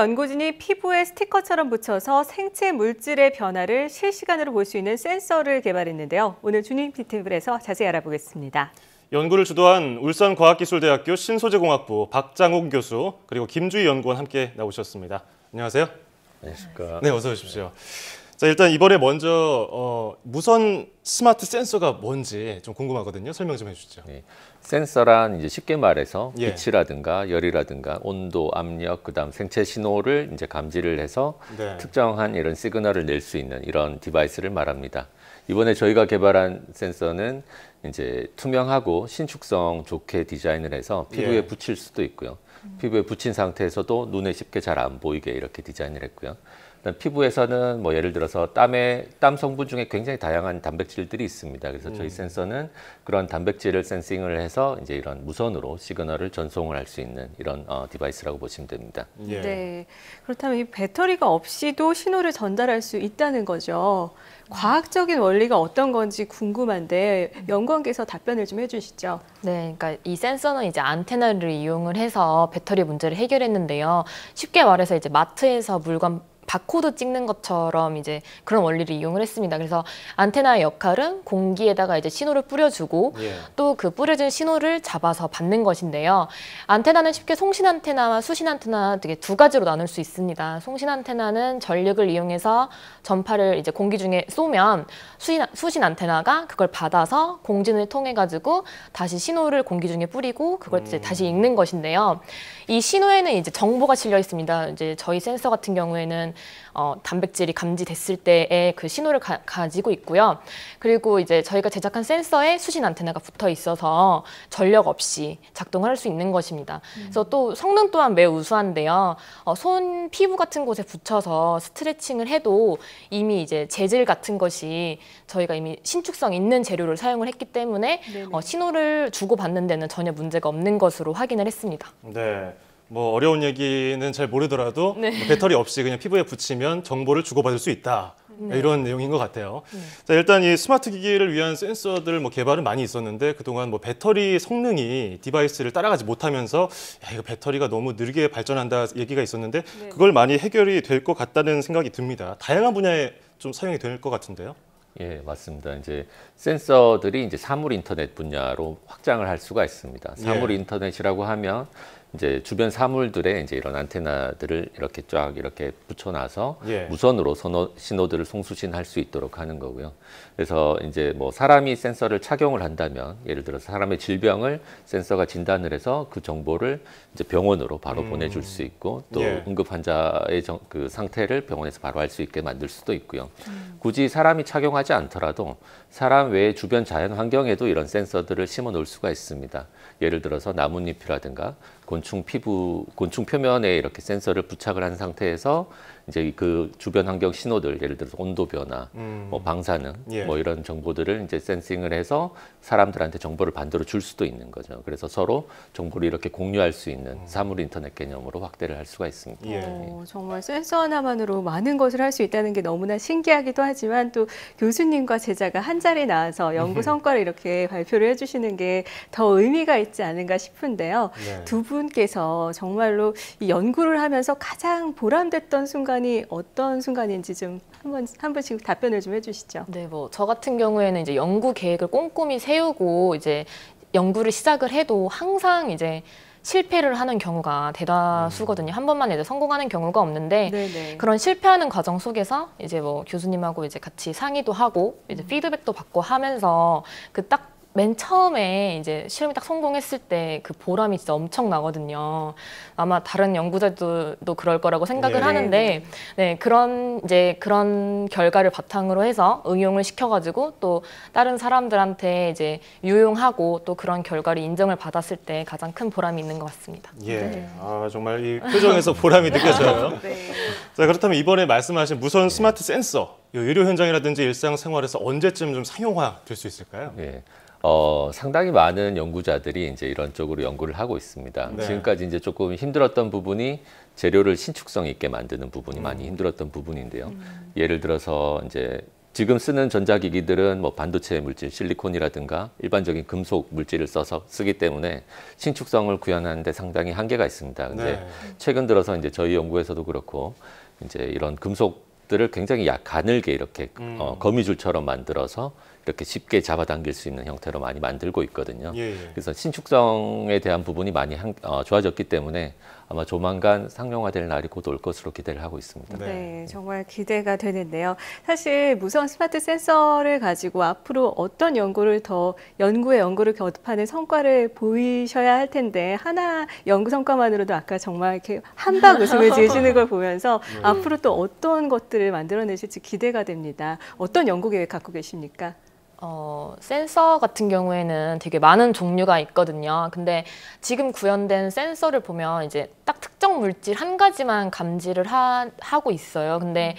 연구진이 피부에 스티커처럼 붙여서 생체 물질의 변화를 실시간으로 볼 수 있는 센서를 개발했는데요. 오늘 주니피티브에서 자세히 알아보겠습니다. 연구를 주도한 울산과학기술대학교 신소재공학부 박장욱 교수 그리고 김주희 연구원 함께 나오셨습니다. 안녕하세요. 안녕하십니까. 네, 어서 오십시오. 자, 일단 이번에 먼저 무선 스마트 센서가 뭔지 좀 궁금하거든요. 설명 좀 해주시죠. 네. 센서란 이제 쉽게 말해서 예. 빛이라든가 열이라든가 온도, 압력, 그다음 생체 신호를 이제 감지를 해서 네. 특정한 이런 시그널을 낼 수 있는 이런 디바이스를 말합니다. 이번에 저희가 개발한 센서는 이제 투명하고 신축성 좋게 디자인을 해서 피부에 예. 붙일 수도 있고요. 피부에 붙인 상태에서도 눈에 쉽게 잘 안 보이게 이렇게 디자인을 했고요. 피부에서는 뭐 예를 들어서 땀 성분 중에 굉장히 다양한 단백질들이 있습니다. 그래서 저희 센서는 그런 단백질을 센싱을 해서 이제 이런 무선으로 시그널을 전송을 할 수 있는 이런 디바이스라고 보시면 됩니다. 예. 네. 그렇다면 이 배터리가 없이도 신호를 전달할 수 있다는 거죠. 과학적인 원리가 어떤 건지 궁금한데 연구원께서 답변을 좀 해주시죠. 네, 그러니까 이 센서는 이제 안테나를 이용을 해서 배터리 문제를 해결했는데요. 쉽게 말해서 이제 마트에서 물건 바코드 찍는 것처럼 이제 그런 원리를 이용을 했습니다. 그래서 안테나의 역할은 공기에다가 이제 신호를 뿌려주고 예. 또 그 뿌려진 신호를 잡아서 받는 것인데요. 안테나는 쉽게 송신 안테나와 수신 안테나 되게 두 가지로 나눌 수 있습니다. 송신 안테나는 전력을 이용해서 전파를 이제 공기 중에 쏘면 수신 안테나가 그걸 받아서 공진을 통해 가지고 다시 신호를 공기 중에 뿌리고 그걸 이제 다시 읽는 것인데요. 이 신호에는 이제 정보가 실려 있습니다. 이제 저희 센서 같은 경우에는 단백질이 감지됐을 때의 그 신호를 가지고 있고요. 그리고 이제 저희가 제작한 센서에 수신 안테나가 붙어 있어서 전력 없이 작동을 할 수 있는 것입니다. 그래서 또 성능 또한 매우 우수한데요. 손 피부 같은 곳에 붙여서 스트레칭을 해도 이미 이제 재질 같은 것이 저희가 이미 신축성 있는 재료를 사용을 했기 때문에 신호를 주고받는 데는 전혀 문제가 없는 것으로 확인을 했습니다. 네. 뭐 어려운 얘기는 잘 모르더라도 네. 뭐 배터리 없이 그냥 피부에 붙이면 정보를 주고받을 수 있다. 네. 이런 내용인 것 같아요. 네. 자, 일단 이 스마트 기기를 위한 센서들 뭐 개발은 많이 있었는데 그동안 뭐 배터리 성능이 디바이스를 따라가지 못하면서 야, 이거 배터리가 너무 느리게 발전한다 얘기가 있었는데 네. 그걸 많이 해결이 될 것 같다는 생각이 듭니다. 다양한 분야에 좀 사용이 될 것 같은데요. 예, 맞습니다. 이제 센서들이 이제 사물 인터넷 분야로 확장을 할 수가 있습니다. 사물 예. 인터넷이라고 하면 이제 주변 사물들에 이제 이런 안테나들을 이렇게 쫙 이렇게 붙여놔서 예. 무선으로 신호들을 송수신할 수 있도록 하는 거고요. 그래서 이제 뭐 사람이 센서를 착용을 한다면 예를 들어서 사람의 질병을 센서가 진단을 해서 그 정보를 이제 병원으로 바로 보내줄 수 있고 또 예. 응급 환자의 그 상태를 병원에서 바로 알 수 있게 만들 수도 있고요. 굳이 사람이 착용하지 않더라도 사람 외의 주변 자연 환경에도 이런 센서들을 심어 놓을 수가 있습니다. 예를 들어서 나뭇잎이라든가 곤충 표면에 이렇게 센서를 부착을 한 상태에서 이제 그 주변 환경 신호들, 예를 들어서 온도 변화, 뭐 방사능, 예. 뭐 이런 정보들을 이제 센싱을 해서 사람들한테 정보를 반대로 줄 수도 있는 거죠. 그래서 서로 정보를 이렇게 공유할 수 있는 사물 인터넷 개념으로 확대를 할 수가 있습니다. 예. 정말 센서 하나만으로 많은 것을 할 수 있다는 게 너무나 신기하기도 하지만 또 교수님과 제자가 한 자리에 나와서 연구 성과를 이렇게 발표를 해주시는 게 더 의미가 있지 않은가 싶은데요. 네. 두 분께서 정말로 이 연구를 하면서 가장 보람됐던 순간이 어떤 순간인지 좀 한 분씩 답변을 좀 해주시죠. 네, 뭐 저 같은 경우에는 이제 연구 계획을 꼼꼼히 세우고 이제 연구를 시작을 해도 항상 이제 실패를 하는 경우가 대다수거든요. 한 번만 이제 성공하는 경우가 없는데 네네. 그런 실패하는 과정 속에서 이제 뭐 교수님하고 이제 같이 상의도 하고 이제 피드백도 받고 하면서 그 딱 맨 처음에 이제 실험이 딱 성공했을 때 그 보람이 진짜 엄청나거든요. 아마 다른 연구자들도 그럴 거라고 생각을 네. 하는데, 네, 그런 결과를 바탕으로 해서 응용을 시켜가지고 또 다른 사람들한테 이제 유용하고 또 그런 결과를 인정을 받았을 때 가장 큰 보람이 있는 것 같습니다. 예. 네. 아, 정말 이 표정에서 보람이 느껴져요. 네. 자, 그렇다면 이번에 말씀하신 무선 스마트 센서, 이 의료 현장이라든지 일상생활에서 언제쯤 좀 상용화 될 수 있을까요? 예. 상당히 많은 연구자들이 이제 이런 쪽으로 연구를 하고 있습니다. 네. 지금까지 이제 조금 힘들었던 부분이 재료를 신축성 있게 만드는 부분이 많이 힘들었던 부분인데요. 예를 들어서 이제 지금 쓰는 전자기기들은 뭐 반도체 물질, 실리콘이라든가 일반적인 금속 물질을 써서 쓰기 때문에 신축성을 구현하는 데 상당히 한계가 있습니다. 근데 네. 최근 들어서 이제 저희 연구에서도 그렇고 이제 이런 금속들을 굉장히 가늘게 이렇게 거미줄처럼 만들어서 이렇게 쉽게 잡아당길 수 있는 형태로 많이 만들고 있거든요. 예, 예. 그래서 신축성에 대한 부분이 많이 좋아졌기 때문에 아마 조만간 상용화될 날이 곧 올 것으로 기대를 하고 있습니다. 네. 네, 정말 기대가 되는데요. 사실 무선 스마트 센서를 가지고 앞으로 어떤 연구를 연구를 겹하는 성과를 보이셔야 할 텐데 하나 연구 성과만으로도 아까 정말 이렇게 한박 웃음을 지으시는 걸 보면서 앞으로 또 어떤 것들을 만들어내실지 기대가 됩니다. 어떤 연구 계획 갖고 계십니까? 센서 같은 경우에는 되게 많은 종류가 있거든요. 근데 지금 구현된 센서를 보면 이제 딱 특정 물질 한 가지만 감지를 하고 있어요. 근데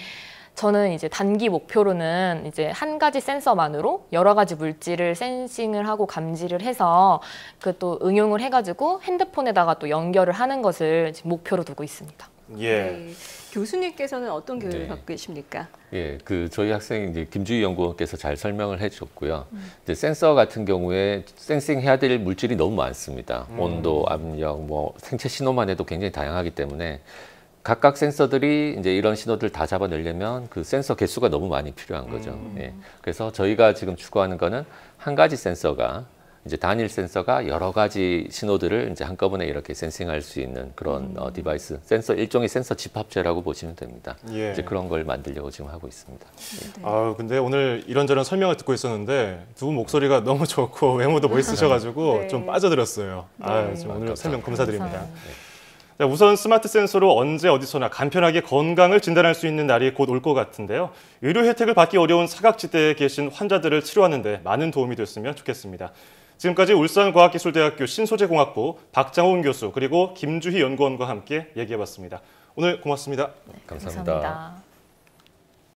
저는 이제 단기 목표로는 이제 한 가지 센서만으로 여러 가지 물질을 센싱을 하고 감지를 해서 그 또 응용을 해가지고 핸드폰에다가 또 연결을 하는 것을 지금 목표로 두고 있습니다. 예. 네. 교수님께서는 어떤 계획을 네. 갖고 계십니까? 예, 저희 학생 이제 김주희 연구원께서 잘 설명을 해주셨고요. 이제 센서 같은 경우에 센싱해야 될 물질이 너무 많습니다. 온도, 압력, 뭐 생체 신호만 해도 굉장히 다양하기 때문에 각각 센서들이 이제 이런 신호들을 다 잡아내려면 그 센서 개수가 너무 많이 필요한 거죠. 예. 그래서 저희가 지금 추구하는 거는 한 가지 센서가 이제 단일 센서가 여러 가지 신호들을 이제 한꺼번에 이렇게 센싱할 수 있는 그런 디바이스, 일종의 센서 집합체라고 보시면 됩니다. 예. 이제 그런 걸 만들려고 지금 하고 있습니다. 예. 아, 근데 오늘 이런저런 설명을 듣고 있었는데 두 분 목소리가 너무 좋고 외모도 멋있으셔가지고 네. 좀 빠져들었어요. 아, 네. 지금 오늘 설명 감사드립니다. 감사합니다. 자, 우선 스마트 센서로 언제 어디서나 간편하게 건강을 진단할 수 있는 날이 곧 올 것 같은데요. 의료 혜택을 받기 어려운 사각지대에 계신 환자들을 치료하는 데 많은 도움이 됐으면 좋겠습니다. 지금까지 울산과학기술대학교 신소재공학부 박장훈 교수 그리고 김주희 연구원과 함께 얘기해봤습니다. 오늘 고맙습니다. 감사합니다. 감사합니다.